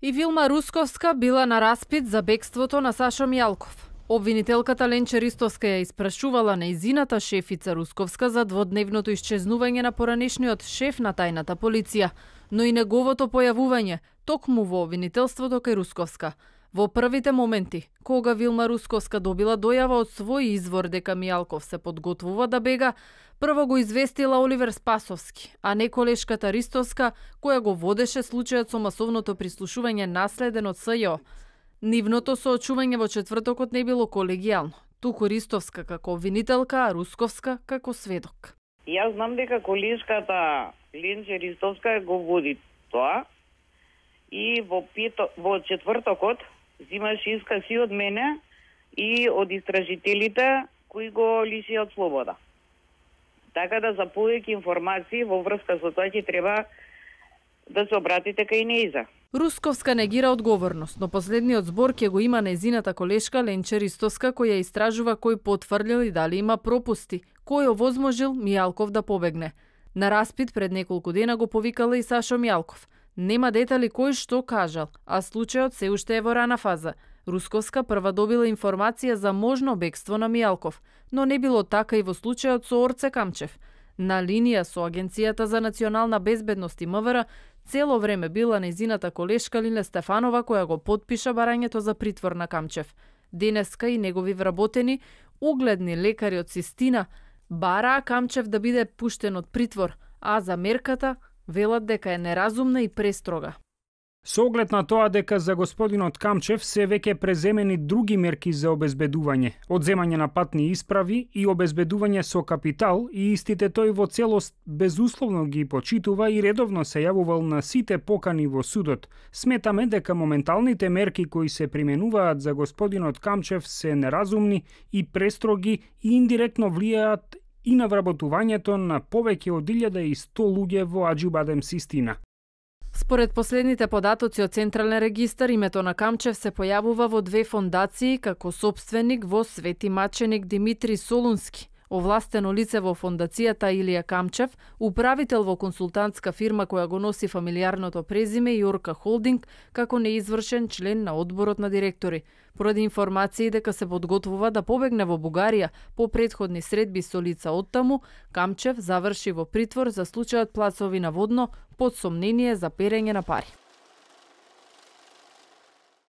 И Вилма Русковска била на распит за бегството на Сашо Мијалков. Обвинителката Ленче Ристовска ја испрашувала нејзината шефица Русковска за дводневното исчезнување на поранешниот шеф на тајната полиција, но и неговото појавување токму во обвинителството кај Русковска. Во првите моменти, кога Вилма Русковска добила дојава од свој извор дека Мијалков се подготвува да бега, прво го известила Оливер Спасовски, а не колешката Ристовска, која го водеше случајот со масовното прислушување наследен од СЈО. Нивното соочување во четвртокот не било колегијално, туку Ристовска како обвинителка, а Русковска како сведок. Јас знам дека колешката Ленче Ристовска го води тоа и во четвртокот земаше искаси од мене и од истражителите кои го лишија од слобода. Така да за повеќе информации во врска со тоа ќе треба да се обратите кај нејза. Русковска негира одговорност, но последниот збор ќе го има нејзината колешка Ленче Ристовска, која истражува кој потврдил и дали има пропусти, кој овозможил Мијалков да побегне. На распит пред неколку дена го повикала и Сашо Мијалков. Нема детали кој што кажал, а случајот се уште е во рана фаза. Русковска прва добила информација за можно бегство на Мијалков, но не било така и во случајот со Орце Камчев. На линија со Агенцијата за национална безбедност и МВР цело време била нејзината колешка Лиле Стефанова која го потпиша барањето за притвор на Камчев. Денеска и негови вработени, угледни лекари од Систина, бараа Камчев да биде пуштен од притвор, а за мерката велат дека е неразумна и престрога. Со оглед на тоа дека за господинот Камчев се веќе преземени други мерки за обезбедување, одземање на патни исправи и обезбедување со капитал, и истите тој во целост безусловно ги почитува и редовно се јавувал на сите покани во судот. Сметаме дека моменталните мерки кои се применуваат за господинот Камчев се неразумни и престроги и индиректно влијаат и на вработувањето на повеќе од 1100 луѓе во Аџибадем Систина. Според последните податоци од Централен регистар, името на Камчев се појавува во две фондации како собственик во Свети маченик Димитри Солунски, овластено лице во фондацијата Илија Камчев, управител во консултантска фирма која го носи фамилиарното презиме Јорка Холдинг, како неизвршен член на одборот на директори. Поради информации дека се подготвува да побегне во Бугарија по претходни средби со лица оттаму, Камчев заврши во притвор за случајот Плацови наводно под сомнение за перење на пари.